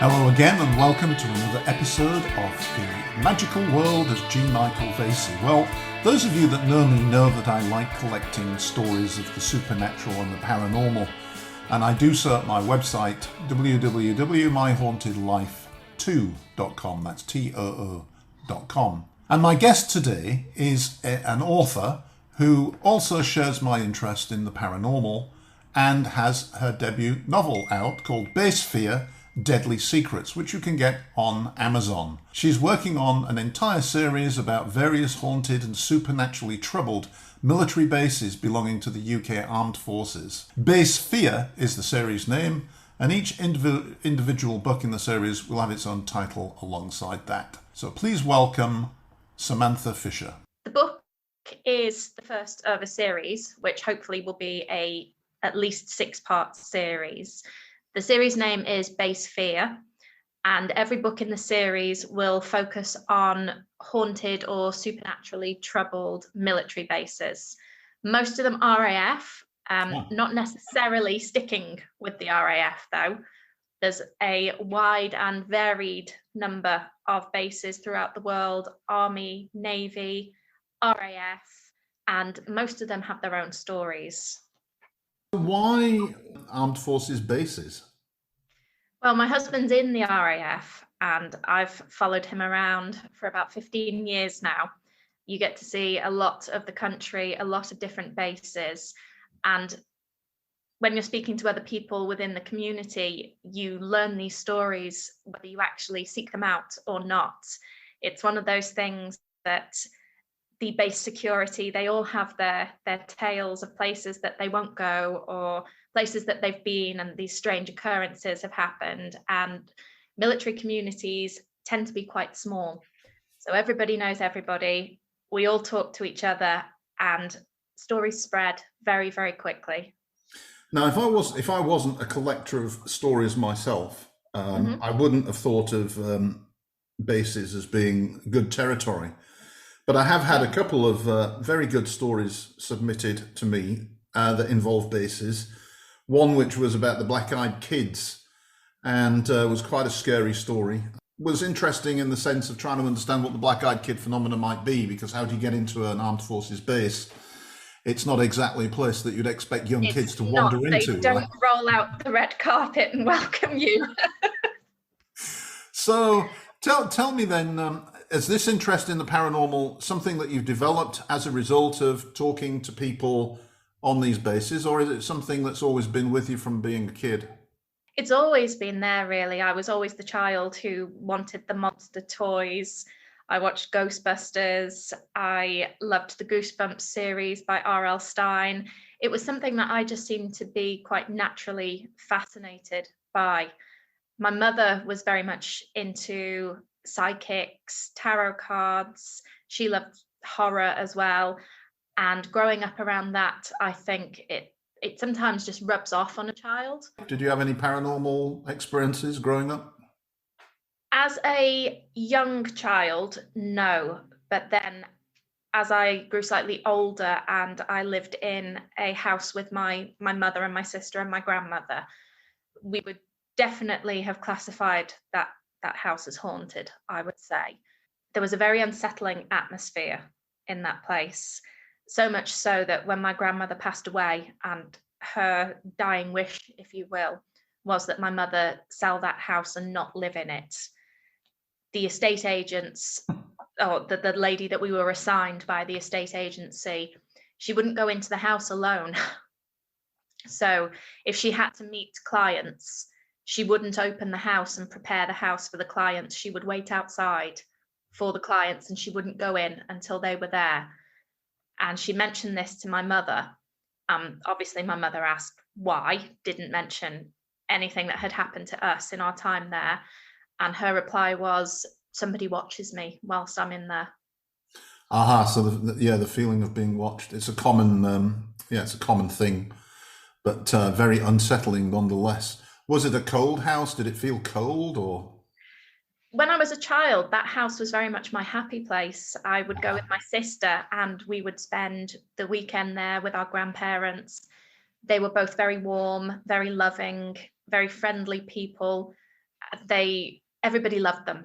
Hello again and welcome to another episode of The Magical World of G. Michael Vasey. Well, those of you that know me know that I like collecting stories of the supernatural and the paranormal, and I do so at my website www.myhauntedlife2.com. That's TOO.com. And my guest today is an author who also shares my interest in the paranormal and has her debut novel out called Base Fear, Deadly Secrets, which you can get on Amazon. She's working on an entire series about various haunted and supernaturally troubled military bases belonging to the UK Armed Forces. Base Fear is the series name, and each individual book in the series will have its own title alongside that. So please welcome Samantha Fisher. The book is the first of a series, which hopefully will be a at least 6-part series. The series name is Base Fear, and every book in the series will focus on haunted or supernaturally troubled military bases. Most of them RAF, not necessarily sticking with the RAF though. There's a wide and varied number of bases throughout the world, Army, Navy, RAF, and most of them have their own stories. Why Armed Forces bases? Well, my husband's in the RAF and I've followed him around for about 15 years now. You get to see a lot of the country, a lot of different bases. And when you're speaking to other people within the community, you learn these stories, whether you actually seek them out or not. It's one of those things that the base security, they all have their tales of places that they won't go or places that they've been and these strange occurrences have happened. And military communities tend to be quite small. So everybody knows everybody. We all talk to each other and stories spread very, very quickly. Now, if I wasn't a collector of stories myself, I wouldn't have thought of bases as being good territory. But I have had a couple of very good stories submitted to me that involve bases. One which was about the black-eyed kids and was quite a scary story. Was interesting in the sense of trying to understand what the black-eyed kid phenomena might be, because how do you get into an armed forces base? It's not exactly a place that you'd expect young kids to wander into. They don't roll out the red carpet and welcome you. So tell me then, is this interest in the paranormal something that you've developed as a result of talking to people on these bases, or is it something that's always been with you from being a kid? It's always been there, really. I was always the child who wanted the monster toys. I watched Ghostbusters. I loved the Goosebumps series by R.L. Stine. It was something that I just seemed to be quite naturally fascinated by. My mother was very much into psychics, tarot cards. She loved horror as well. And growing up around that, I think it sometimes just rubs off on a child. Did you have any paranormal experiences growing up? As a young child, no. But then as I grew slightly older and I lived in a house with my mother and my sister and my grandmother, we would definitely have classified that house as haunted, I would say. There was a very unsettling atmosphere in that place. So much so that when my grandmother passed away, and her dying wish, if you will, was that my mother sell that house and not live in it. The estate agents, or the lady that we were assigned by the estate agency, she wouldn't go into the house alone. So if she had to meet clients, she wouldn't open the house and prepare the house for the clients. She would wait outside for the clients and she wouldn't go in until they were there. And she mentioned this to my mother. Obviously, my mother asked why, didn't mention anything that had happened to us in our time there. And her reply was, somebody watches me whilst I'm in there. So the feeling of being watched. It's a common, it's a common thing, but very unsettling nonetheless. Was it a cold house? Did it feel cold or? When I was a child, that house was very much my happy place. I would go with my sister and we would spend the weekend there with our grandparents. They were both very warm, very loving, very friendly people. everybody loved them.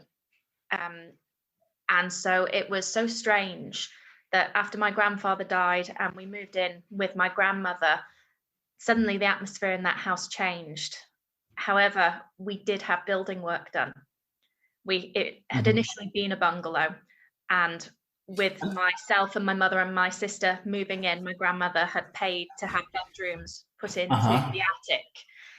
And so it was so strange that after my grandfather died and we moved in with my grandmother, suddenly the atmosphere in that house changed. However, we did have building work done. It had initially been a bungalow, and with myself and my mother and my sister moving in, my grandmother had paid to have bedrooms put into Uh-huh. the attic.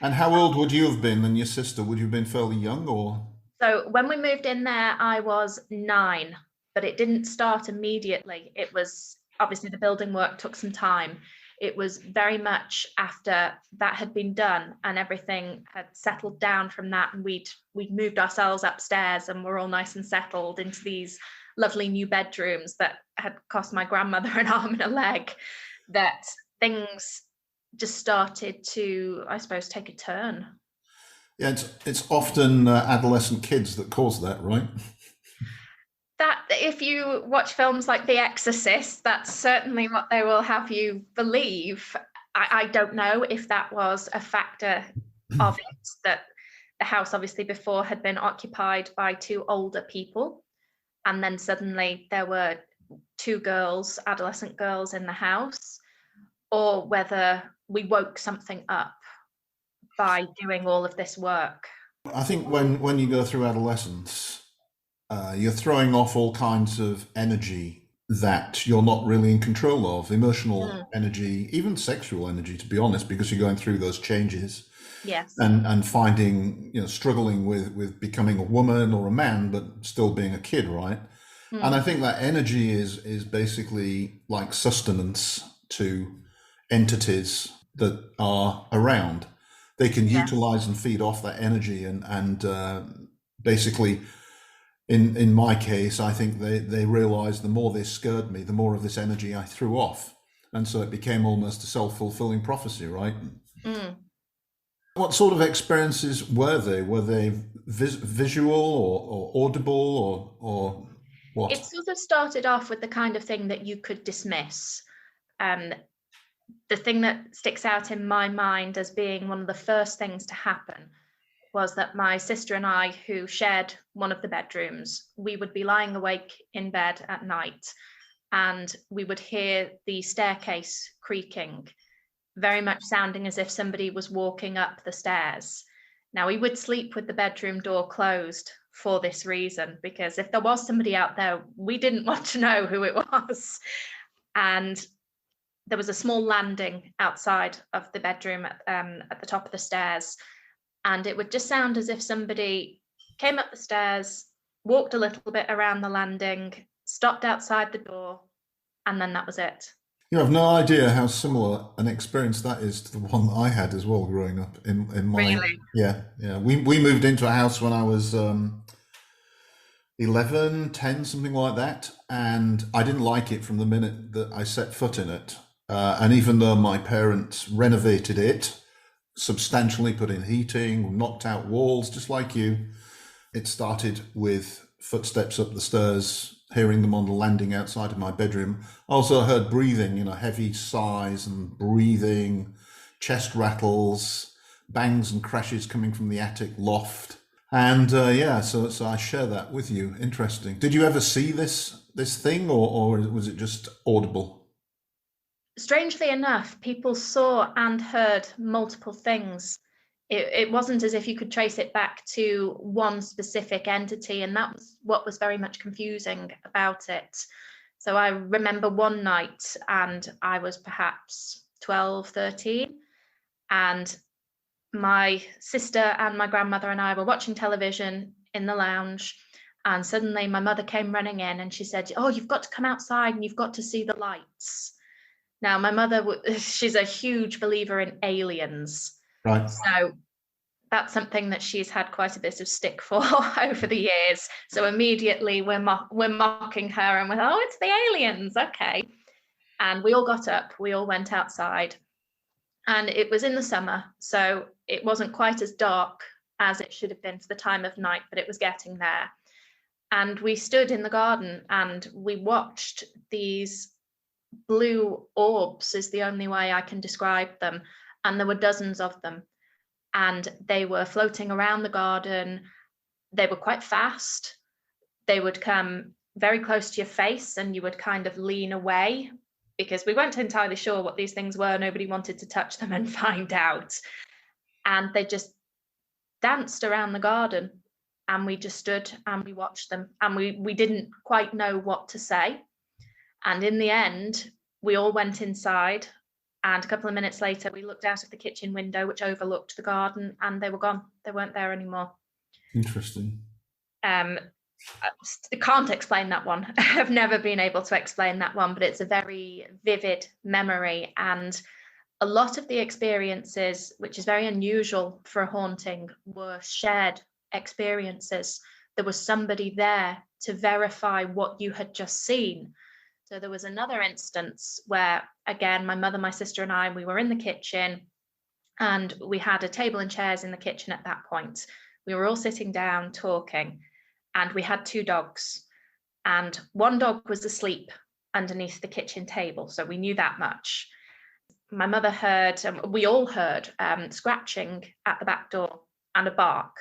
And how old would you have been and your sister? Would you have been fairly young or? So when we moved in there, I was 9, but it didn't start immediately. It was obviously the building work took some time. It was very much after that had been done and everything had settled down from that, and we'd moved ourselves upstairs and we're all nice and settled into these lovely new bedrooms that had cost my grandmother an arm and a leg, that things just started to, I suppose, take a turn. Yeah, it's often adolescent kids that cause that, right? That if you watch films like The Exorcist, that's certainly what they will have you believe. I don't know if that was a factor of it, that the house obviously before had been occupied by 2 older people, and then suddenly there were 2 girls, adolescent girls in the house, or whether we woke something up by doing all of this work. I think when you go through adolescence, you're throwing off all kinds of energy that you're not really in control of, emotional Mm, energy, even sexual energy, to be honest, because you're going through those changes yes. and finding, struggling with becoming a woman or a man, but still being a kid, right? And I Mm, think that energy is basically like sustenance to entities that are around. They can yes. utilize and feed off that energy, and basically, in my case, I think they realized the more they scared me, the more of this energy I threw off, and so it became almost a self-fulfilling prophecy, right? Mm. What sort of experiences were they? Were they visual or audible or It what? sort of started off with the kind of thing that you could dismiss. Um, the thing that sticks out in my mind as being one of the first things to happen was that my sister and I, who shared one of the bedrooms, we would be lying awake in bed at night and we would hear the staircase creaking, very much sounding as if somebody was walking up the stairs. Now, we would sleep with the bedroom door closed for this reason, because if there was somebody out there, we didn't want to know who it was. And there was a small landing outside of the bedroom at the top of the stairs. And it would just sound as if somebody came up the stairs, walked a little bit around the landing, stopped outside the door, and then that was it. You have no idea how similar an experience that is to the one that I had as well growing up in my Really? yeah. We moved into a house when I was 11, 10, something like that, and I didn't like it from the minute that I set foot in it. And even though my parents renovated it substantially, put in heating, knocked out walls, just like you, it started with footsteps up the stairs, hearing them on the landing outside of my bedroom. I also heard breathing, heavy sighs and breathing, chest rattles, bangs and crashes coming from the attic loft. And yeah, so I share that with you. Interesting. Did you ever see this thing, or was it just audible? Strangely enough, people saw and heard multiple things. It wasn't as if you could trace it back to one specific entity, and that was what was very much confusing about it. So I remember one night, and I was perhaps 12, 13, and my sister and my grandmother and I were watching television in the lounge, and suddenly my mother came running in and she said, "Oh, you've got to come outside and you've got to see the lights." Now, my mother, she's a huge believer in aliens. Right. So that's something that she's had quite a bit of stick for over the years. So immediately we're mocking her and we're, oh, it's the aliens. Okay. And we all got up, we all went outside, and it was in the summer. So it wasn't quite as dark as it should have been for the time of night, but it was getting there. And we stood in the garden and we watched these blue orbs, is the only way I can describe them. And there were dozens of them. and they were floating around the garden. They were quite fast. They would come very close to your face and you would kind of lean away, because we weren't entirely sure what these things were. Nobody wanted to touch them and find out. And they just danced around the garden, and we just stood and we watched them, and we didn't quite know what to say. And in the end, we all went inside, and a couple of minutes later we looked out of the kitchen window, which overlooked the garden, and they were gone. They weren't there anymore. Interesting. I can't explain that one. I've never been able to explain that one, but it's a very vivid memory. And a lot of the experiences, which is very unusual for a haunting, were shared experiences. There was somebody there to verify what you had just seen. So there was another instance where, again, my mother, my sister and I, we were in the kitchen, and we had a table and chairs in the kitchen at that point. We were all sitting down talking, and we had 2 dogs, and one dog was asleep underneath the kitchen table. So we knew that much. My mother heard, we all heard, scratching at the back door and a bark.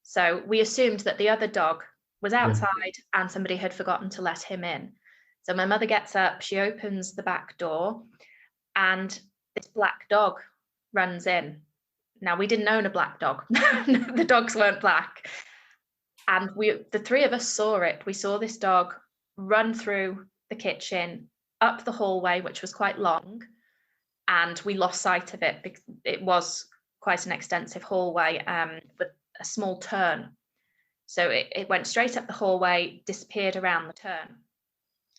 So we assumed that the other dog was outside and somebody had forgotten to let him in. So my mother gets up, she opens the back door, and this black dog runs in. Now, we didn't own a black dog. The dogs weren't black. And the 3 of us saw it. We saw this dog run through the kitchen, up the hallway, which was quite long, and we lost sight of it because it was quite an extensive hallway with a small turn. So it went straight up the hallway, disappeared around the turn.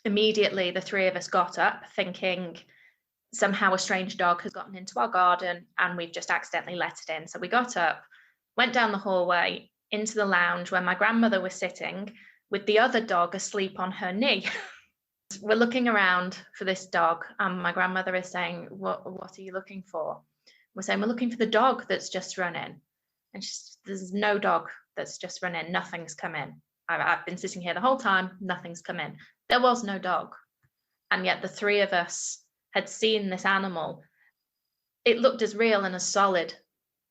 Immediately, the 3 of us got up thinking somehow a strange dog has gotten into our garden and we've just accidentally let it in. So we got up, went down the hallway into the lounge where my grandmother was sitting with the other dog asleep on her knee. We're looking around for this dog, and my grandmother is saying, what are you looking for? We're saying, we're looking for the dog that's just run in. And there's no dog that's just run in. Nothing's come in. I've been sitting here the whole time. Nothing's come in. There was no dog. And yet the 3 of us had seen this animal. It looked as real and as solid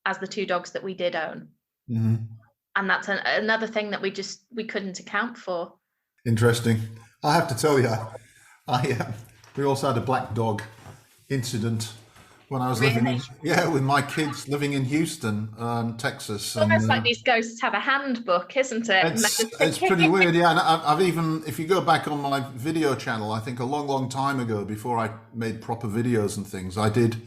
as the 2 dogs that we did own. Mm-hmm. And that's another thing that we couldn't account for. Interesting. I have to tell you, we also had a black dog incident when I was living with my kids living in Houston, Texas. It's almost like these ghosts have a handbook, isn't it? It's pretty weird, yeah. And I've even, if you go back on my video channel, I think a long time ago, before I made proper videos and things, I did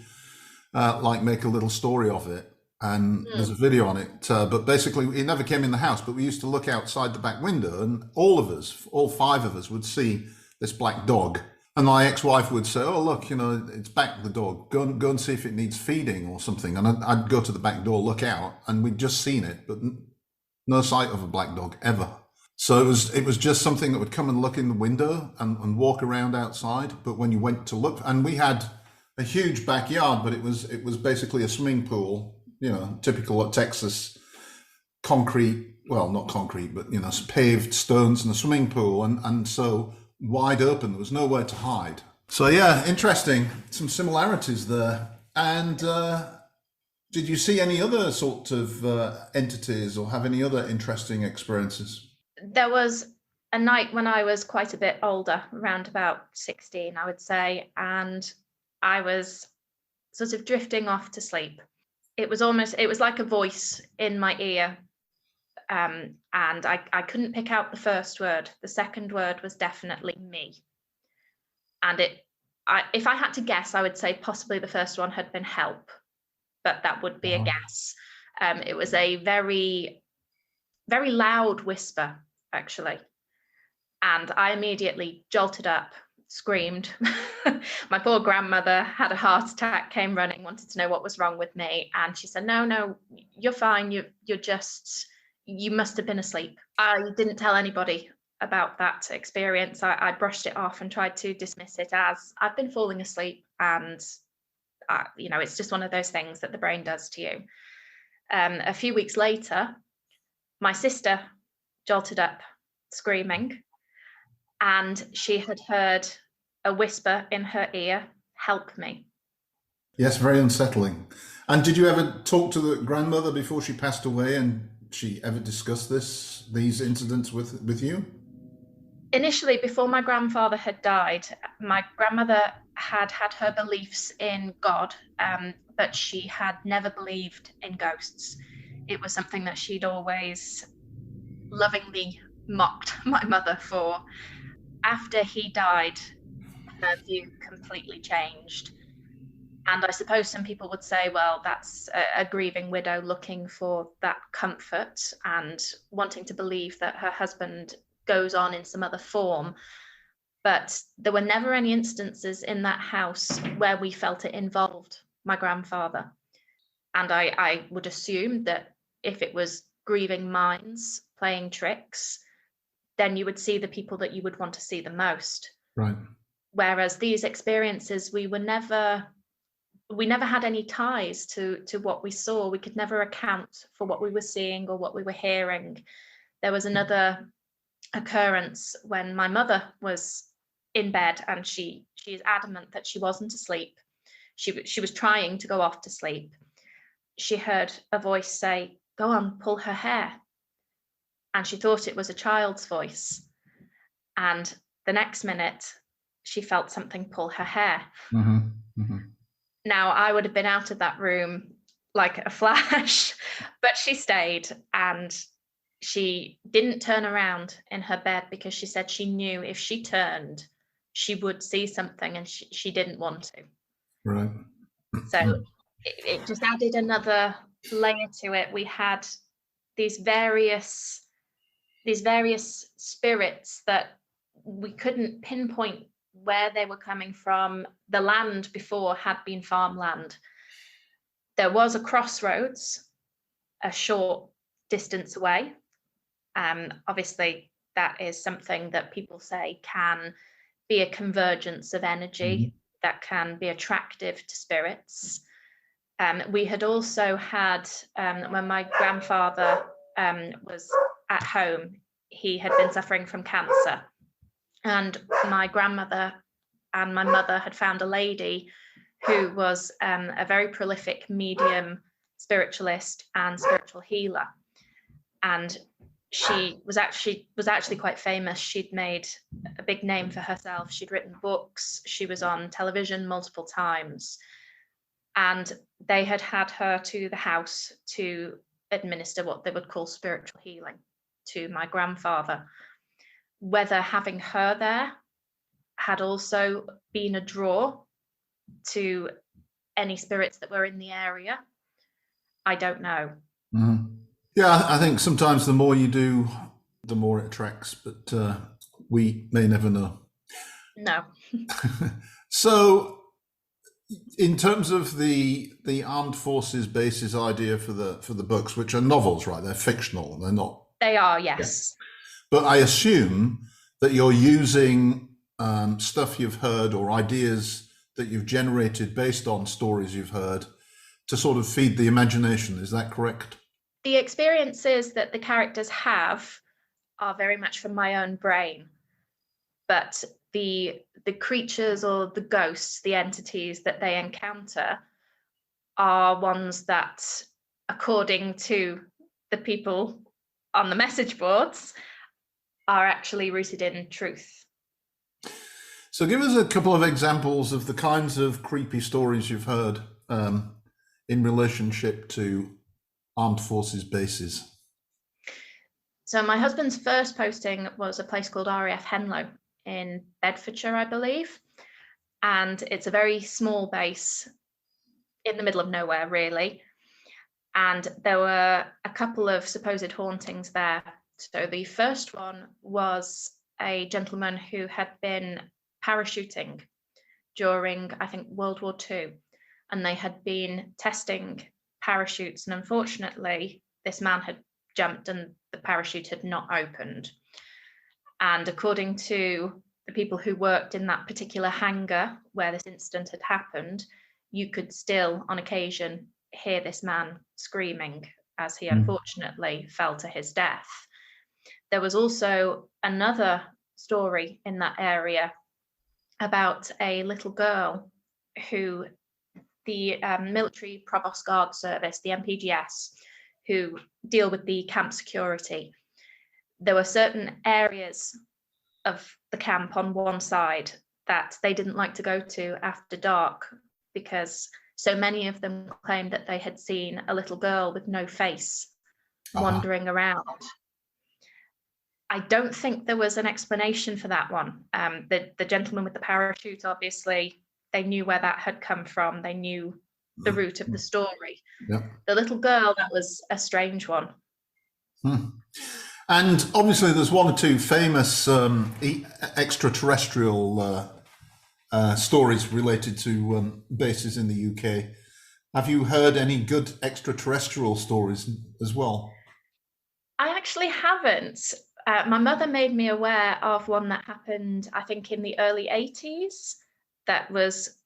make a little story of it. And there's a video on it, but basically it never came in the house, but we used to look outside the back window, and all of us, all 5 of us, would see this black dog. And my ex-wife would say, oh, look, it's back, the dog, go and see if it needs feeding or something. And I'd go to the back door, look out, and we'd just seen it, but no sight of a black dog ever. So it was just something that would come and look in the window and walk around outside. But when you went to look, and we had a huge backyard, but it was basically a swimming pool, typical Texas concrete, well, not concrete, but, paved stones and a swimming pool. And so wide open, there was nowhere to hide. So yeah, interesting. Some similarities there. And did you see any other sort of entities or have any other interesting experiences? There was a night when I was quite a bit older, around about 16, I would say, and I was sort of drifting off to sleep. It was like a voice in my ear, and I couldn't pick out the first word. The second word was definitely me. And if I had to guess, I would say possibly the first one had been help, but that would be a guess. It was a very, very loud whisper, actually. And I immediately jolted up, screamed. My poor grandmother had a heart attack, came running, wanted to know what was wrong with me. And she said, no, you're fine. You must have been asleep. I didn't tell anybody about that experience. I brushed it off and tried to dismiss it as I've been falling asleep. And, it's just one of those things that the brain does to you. A few weeks later, my sister jolted up screaming, and she had heard a whisper in her ear, help me. Yes, very unsettling. And did you ever talk to the grandmother before she passed away, and she ever discussed these incidents with you? Initially, before my grandfather had died, my grandmother had had her beliefs in God, but she had never believed in ghosts. It was something that she'd always lovingly mocked my mother for. After he died, her view completely changed. And I suppose some people would say, well, that's a grieving widow looking for that comfort and wanting to believe that her husband goes on in some other form. But there were never any instances in that house where we felt it involved my grandfather. And I would assume that if it was grieving minds playing tricks, then you would see the people that you would want to see the most. Right. Whereas these experiences, we never had any ties to what we saw. We could never account for what we were seeing or what we were hearing. There was another occurrence when my mother was in bed, and she is adamant that she wasn't asleep. She was trying to go off to sleep. She heard a voice say, "Go on, pull her hair." And she thought it was a child's voice. And the next minute, she felt something pull her hair. Mm-hmm. Mm-hmm. Now, I would have been out of that room like a flash, but she stayed, and she didn't turn around in her bed because she said she knew if she turned, she would see something, and she didn't want to. Right. So it just added another layer to it. We had these various these various spirits that we couldn't pinpoint where they were coming from. The land before had been farmland. There was a crossroads a short distance away. Obviously, that is something that people say can be a convergence of Mm-hmm. energy that can be attractive to spirits. We had also had, when my grandfather was at home, he had been suffering from cancer. And my grandmother and my mother had found a lady who was a very prolific medium, spiritualist, and spiritual healer. And she was actually quite famous. She'd made a big name for herself. She'd written books. She was on television multiple times. And they had had her to the house to administer what they would call spiritual healing to my grandfather. Whether having her there had also been a draw to any spirits that were in the area, I don't know. Mm-hmm. Yeah, I think sometimes the more you do, the more it attracts, but we may never know. No. So, in terms of the armed forces bases idea for the books, which are novels, right? They're fictional. They're not. They are, Yeah. yes. But I assume that you're using stuff you've heard or ideas that you've generated based on stories you've heard to sort of feed the imagination. Is that correct? The experiences that the characters have are very much from my own brain, but the creatures or the ghosts, the entities that they encounter, are ones that, according to the people on the message boards, are actually rooted in truth. So, give us a couple of examples of the kinds of creepy stories you've heard in relationship to armed forces bases. So my husband's first posting was a place called RAF Henlow in Bedfordshire, I believe. And it's a very small base in the middle of nowhere, really. And there were a couple of supposed hauntings there. So the first one was a gentleman who had been parachuting during, I think, World War II. And they had been testing parachutes. And unfortunately, this man had jumped and the parachute had not opened. And according to the people who worked in that particular hangar where this incident had happened, you could still, on occasion, hear this man screaming as he unfortunately fell to his death. There was also another story in that area about a little girl who the Military Provost Guard Service, the MPGS, who deal with the camp security. There were certain areas of the camp on one side that they didn't like to go to after dark, because so many of them claimed that they had seen a little girl with no face wandering around. I don't think there was an explanation for that one. The gentleman with the parachute, obviously, they knew where that had come from. They knew the root of the story. Yep. The little girl, that was a strange one. And obviously there's one or two famous extraterrestrial stories related to bases in the UK. Have you heard any good extraterrestrial stories as well? I actually haven't. My mother made me aware of one that happened, I think, in the early 80s, that was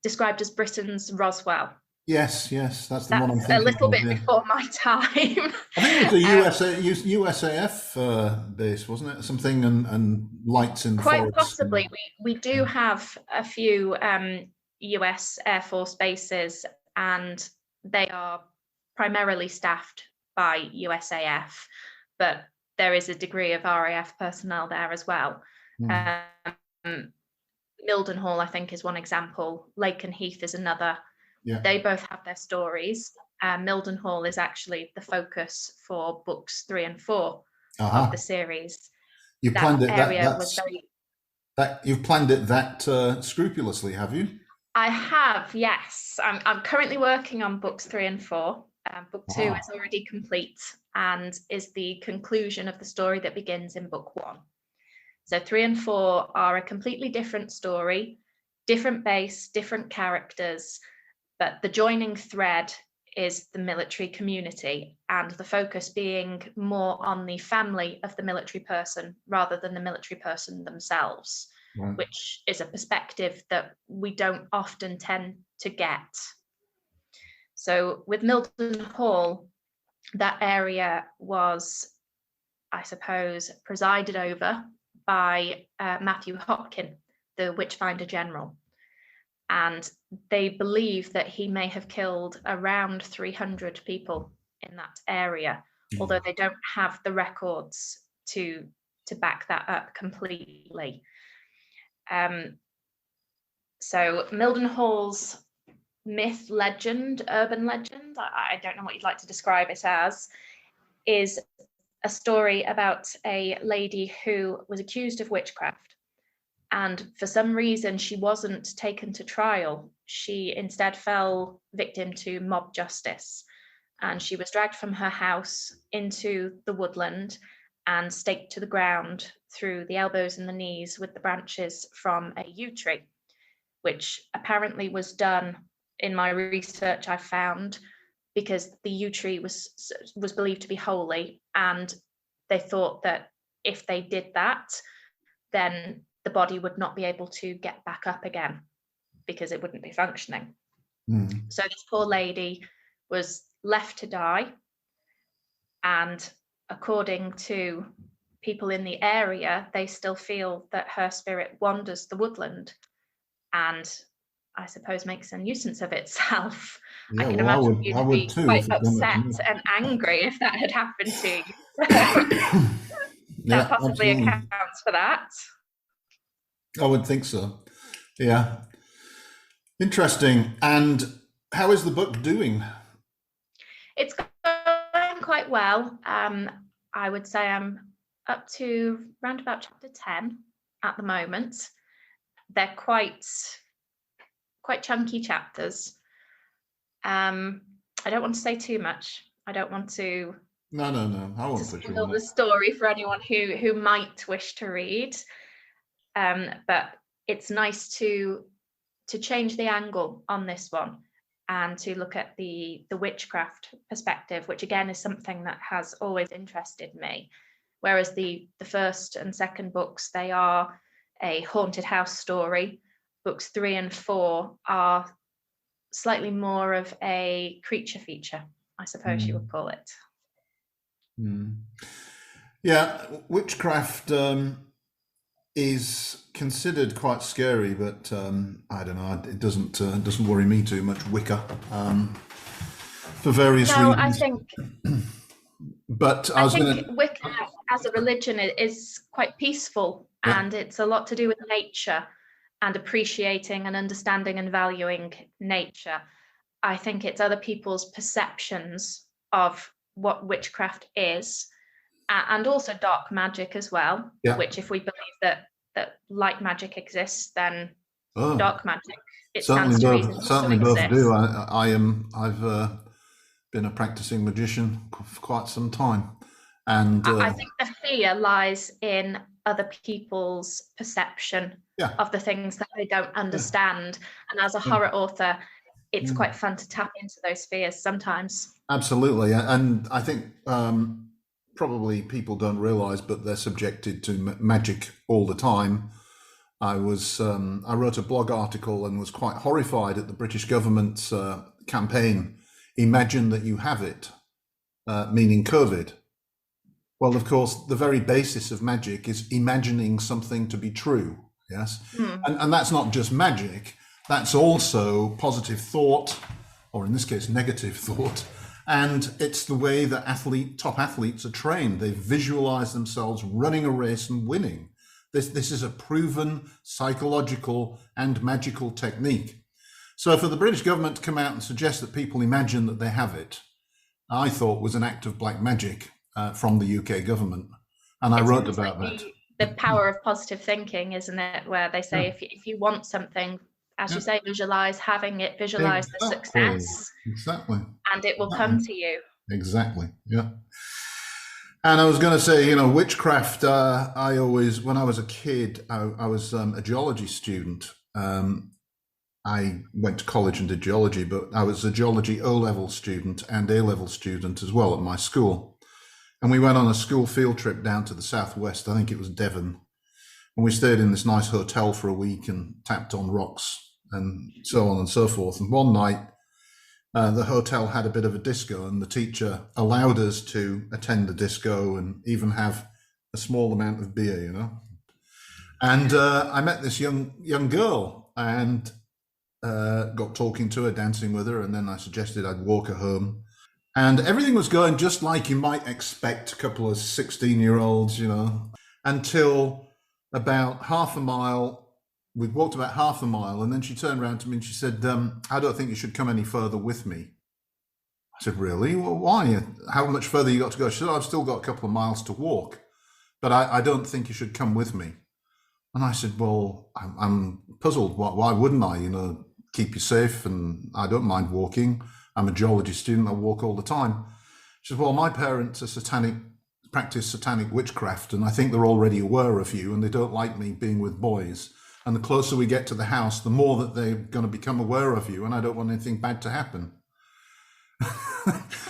described as Britain's Roswell. Yes, that's the one I'm thinking a little of, bit before my time. I think it was a USAF base, wasn't it? Something and lights in the quite forest. Possibly. We do have a few US Air Force bases, and they are primarily staffed by USAF, but there is a degree of RAF personnel there as well. Mildenhall, I think, is one example. Lake and Heath is another. Yeah. They both have their stories. Mildenhall is actually the focus for books 3 and 4 of the series. You planned it you've planned it that scrupulously, have you? I have, yes. I'm currently working on books 3 and 4. Book 2 is already complete and is the conclusion of the story that begins in book 1. So 3 and 4 are a completely different story, different base, different characters, but the joining thread is the military community, and the focus being more on the family of the military person rather than the military person themselves, which is a perspective that we don't often tend to get. So with Mildenhall, that area was, I suppose, presided over by Matthew Hopkin, the Witchfinder General. And they believe that he may have killed around 300 people in that area, although they don't have the records to back that up completely. So Mildenhall's myth, legend, urban legend, I don't know what you'd like to describe it as, is a story about a lady who was accused of witchcraft. And for some reason, she wasn't taken to trial. She instead fell victim to mob justice. And she was dragged from her house into the woodland and staked to the ground through the elbows and the knees with the branches from a yew tree, which apparently was done, in my research I found, because the yew tree was believed to be holy. And they thought that if they did that, then the body would not be able to get back up again because it wouldn't be functioning. So this poor lady was left to die. And according to people in the area, they still feel that her spirit wanders the woodland and I suppose makes a nuisance of itself. Yeah, I can imagine you'd be too, quite upset and angry if that had happened to you. That possibly absolutely accounts for that. I would think so. Yeah. Interesting. And how is the book doing? It's going quite well. I would say I'm up to around about chapter 10 at the moment. They're quite chunky chapters. I don't want to say too much. I don't want to No. I won't push you on the story for anyone who might wish to read. But it's nice to change the angle on this one and to look at the witchcraft perspective, which again is something that has always interested me. Whereas the first and second books, they are a haunted house story. Books 3 and 4 are slightly more of a creature feature, I suppose you would call it. Yeah, witchcraft is considered quite scary, but I don't know. It doesn't worry me too much. Wicca, for various No, I reasons. think But I I was think going to, Wicca as a religion is quite peaceful, yeah, and it's a lot to do with nature and appreciating and understanding and valuing nature. I think it's other people's perceptions of what witchcraft is, and also dark magic as well. yeah. Which, if we believe that light magic exists, then Oh, dark magic, it certainly stands to reason, both. also Certainly both do. exists. I am. I've been a practicing magician for quite some time, and I think the fear lies in other people's perception yeah, of the things that they don't yeah, understand. And as a yeah, horror author, it's yeah. quite fun to tap into those fears sometimes. Absolutely. And I think probably people don't realise, but they're subjected to magic all the time. I wrote a blog article and was quite horrified at the British government's campaign. Imagine that you have it, meaning COVID. Well, of course, the very basis of magic is imagining something to be true. Yes, Hmm. and that's not just magic. That's also positive thought, or in this case, negative thought. And it's the way that top athletes are trained. They visualize themselves running a race and winning. This is a proven psychological and magical technique. So for the British government to come out and suggest that people imagine that they have it, I thought was an act of black magic from the UK government. And I It's wrote almost like about that. the power of positive thinking, isn't it? Where they Yeah, say if you want something, as you yeah, say, visualize having it, visualize the exactly, success, exactly, and it will exactly, come to you. exactly. Yeah. And I was going to say, witchcraft. I always, when I was a kid, I was a geology student. I went to college and did geology, but I was a geology O-level student and A-level student as well at my school. And we went on a school field trip down to the southwest. I think it was Devon. And we stayed in this nice hotel for a week and tapped on rocks and so on and so forth. And one night, the hotel had a bit of a disco, and the teacher allowed us to attend the disco and even have a small amount of beer. And I met this young girl and got talking to her, dancing with her, and then I suggested I'd walk her home. And everything was going just like you might expect a couple of 16-year-olds, until about half a mile. We'd walked about half a mile, and then she turned around to me and she said, I don't think you should come any further with me. I said, really? Well, why? How much further you got to go? She said, I've still got a couple of miles to walk, but I don't think you should come with me. And I said, well, I'm puzzled. Why wouldn't I, keep you safe? And I don't mind walking. I'm a geology student. I walk all the time. She said, well, my parents are practice satanic witchcraft, and I think they're already aware of you, and they don't like me being with boys. And the closer we get to the house, the more that they're going to become aware of you, and I don't want anything bad to happen.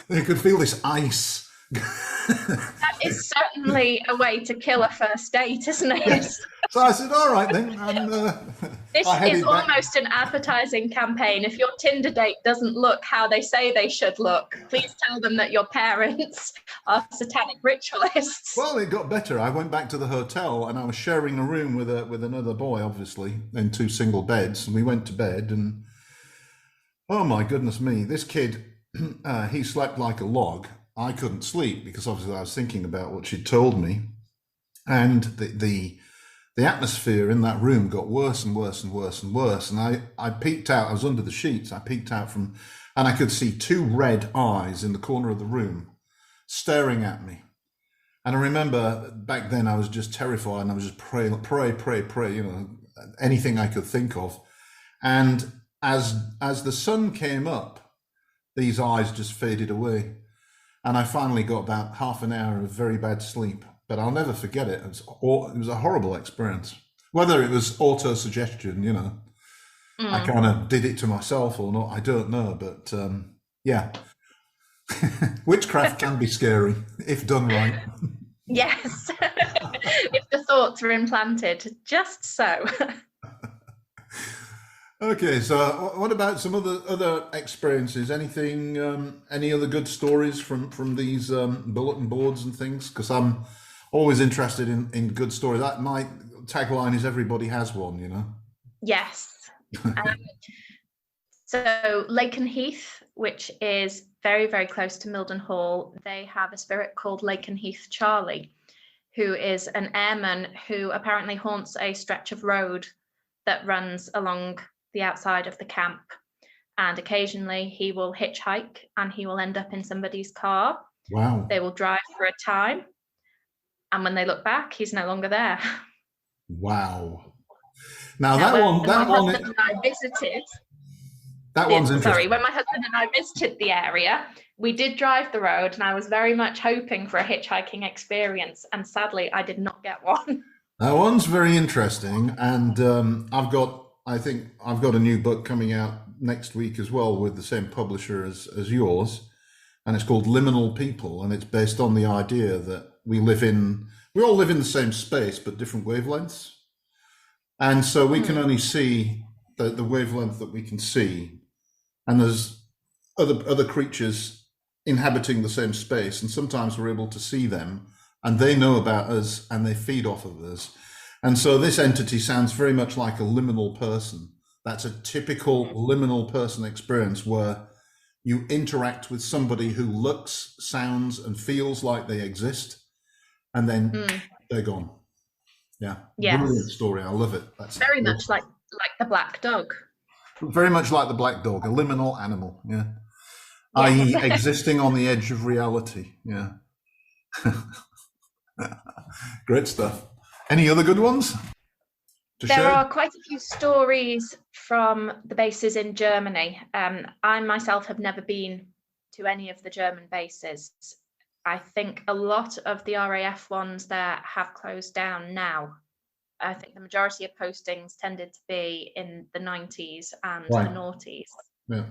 They could feel this ice. That is certainly a way to kill a first date, isn't it? Yes. So I said, all right then. And This I is headed back. almost an advertising campaign. If your Tinder date doesn't look how they say they should look, please tell them that your parents are satanic ritualists. Well, it got better. I went back to the hotel and I was sharing a room with another boy, obviously, in two single beds. And we went to bed, and oh my goodness me, this kid, he slept like a log. I couldn't sleep because obviously I was thinking about what she'd told me. And the atmosphere in that room got worse and worse and worse and worse. And I peeked out, I was under the sheets, I peeked out and I could see two red eyes in the corner of the room staring at me. And I remember back then I was just terrified, and I was just pray, anything I could think of. And as the sun came up, these eyes just faded away. And I finally got about half an hour of very bad sleep. But I'll never forget it. It was a horrible experience. Whether it was auto-suggestion, I kind of did it to myself or not, I don't know. But yeah, witchcraft can be scary if done right. Yes, if the thoughts are implanted, just so. Okay, so what about some other experiences? Anything, any other good stories from these bulletin boards and things? Because I'm always interested in good stories. tagline is "Everybody has one," you know. Yes. Um, so Lakenheath, which is very, very close to Mildenhall, they have a spirit called Lakenheath Charlie, who is an airman who apparently haunts a stretch of road that runs along the outside of the camp. And occasionally he will hitchhike and he will end up in somebody's car. Wow. They will drive for a time. And when they look back, he's no longer there. Wow. Now Now, that one, when that my one, husband and I visited, that one's interesting. sorry, when my husband and I visited the area, we did drive the road, and I was very much hoping for a hitchhiking experience. And sadly, I did not get one. That one's very interesting, and I think I've got a new book coming out next week as well with the same publisher as yours, and it's called Liminal People, and it's based on the idea that we all live in the same space but different wavelengths, and so we can only see the wavelength that we can see, and there's other creatures inhabiting the same space, and sometimes we're able to see them and they know about us and they feed off of us. And so this entity sounds very much like a liminal person. That's a typical liminal person experience where you interact with somebody who looks, sounds, and feels like they exist, and then they're gone. Yeah. Yes. Brilliant story. I love it. That's very much like the black dog. very much like the black dog, a liminal animal. Yeah. Yes. I.e. existing on the edge of reality. Yeah. Great stuff. Any other good ones to There share? are quite a few stories from the bases in Germany. I myself have never been to any of the German bases. I think a lot of the RAF ones there have closed down now. I think the majority of postings tended to be in the 90s and the noughties. Yeah.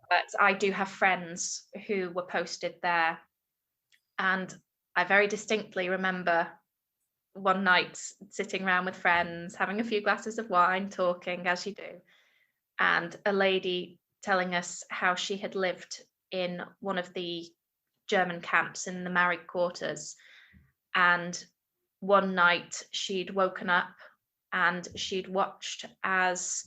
But I do have friends who were posted there, and I very distinctly remember one night sitting around with friends, having a few glasses of wine, talking as you do, and a lady telling us how she had lived in one of the German camps in the married quarters. And one night she'd woken up and she'd watched as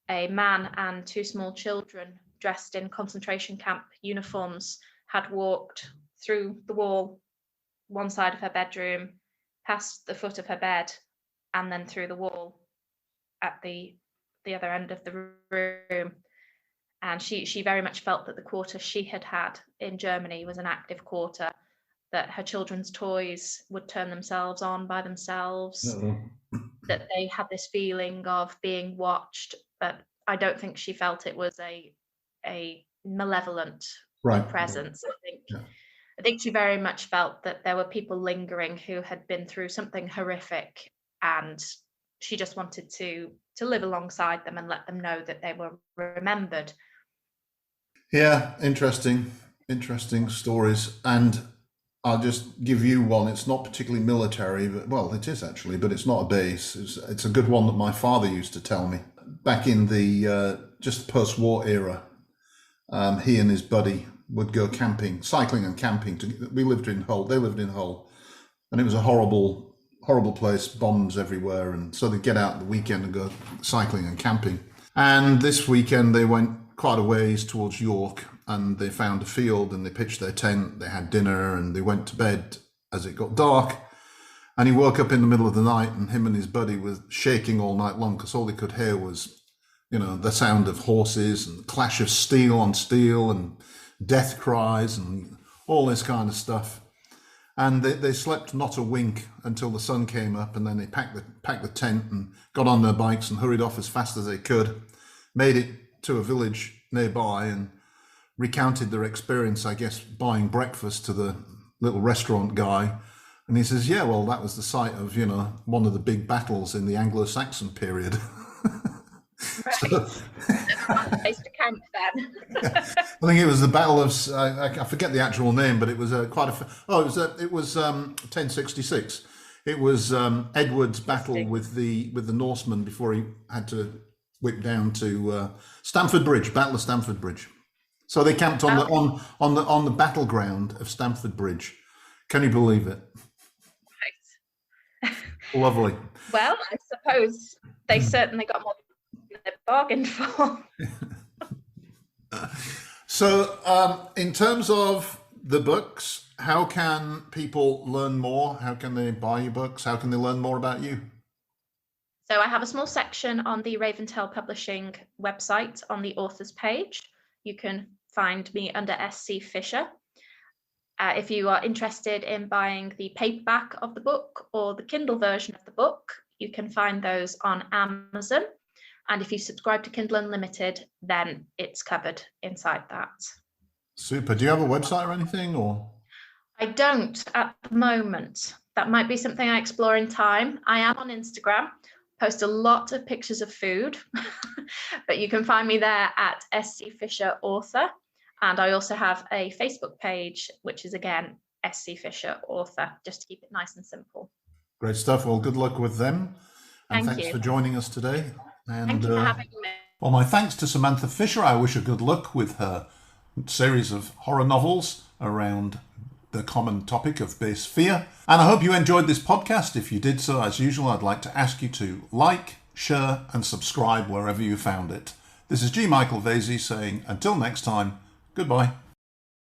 a man and two small children dressed in concentration camp uniforms had walked through the wall, one side of her bedroom, past the foot of her bed, and then through the wall at the other end of the room. And she very much felt that the quarter she had had in Germany was an active quarter, that her children's toys would turn themselves on by themselves, that they had this feeling of being watched, but I don't think she felt it was a malevolent presence. I think she very much felt that there were people lingering who had been through something horrific, and she just wanted to live alongside them and let them know that they were remembered. Yeah, interesting stories. And I'll just give you one. It's not particularly military, but well, it is actually, but it's not a base. It's a good one that my father used to tell me back in the just post-war era. He and his buddy would go camping, cycling and camping. We lived in Hull. They lived in Hull, and it was a horrible place, bombs everywhere. And so they'd get out the weekend and go cycling and camping. And this weekend they went quite a ways towards York, and they found a field and they pitched their tent. They had dinner and they went to bed as it got dark. And he woke up in the middle of the night, and him and his buddy were shaking all night long because all they could hear was, the sound of horses and the clash of steel on steel and death cries and all this kind of stuff. And they slept not a wink until the sun came up, and then they packed the tent and got on their bikes and hurried off as fast as they could, made it to a village nearby and recounted their experience, I guess, buying breakfast to the little restaurant guy. And he says, yeah, well, that was the site of, one of the big battles in the Anglo-Saxon period. Right. Place to camp then. I think it was the Battle of I forget the actual name, but it was it was 1066. It was Edward's battle with the Norsemen before he had to whip down to Stamford Bridge, Battle of Stamford Bridge. So they camped on the battleground of Stamford Bridge. Can you believe it? Right. Lovely. Well, I suppose they certainly got more than they bargained for. So, in terms of the books, how can people learn more? How can they buy your books? How can they learn more about you? So I have a small section on the Raventail Publishing website on the authors page. You can find me under SC Fisher. If you are interested in buying the paperback of the book or the Kindle version of the book, you can find those on Amazon. And if you subscribe to Kindle Unlimited, then it's covered inside that. Super. Do you have a website or anything, or? I don't at the moment. That might be something I explore in time. I am on Instagram, post a lot of pictures of food, but you can find me there at SC Fisher Author. And I also have a Facebook page, which is again SC Fisher Author, just to keep it nice and simple. Great stuff. Well, good luck with them. And Thank thanks you. for joining us today. And Thank you for having me. well, my thanks to Samantha Fisher. I wish her good luck with her series of horror novels around the common topic of base fear. And I hope you enjoyed this podcast. If you did so, as usual, I'd like to ask you to like, share, and subscribe wherever you found it. This is G. Michael Vasey saying, until next time, goodbye.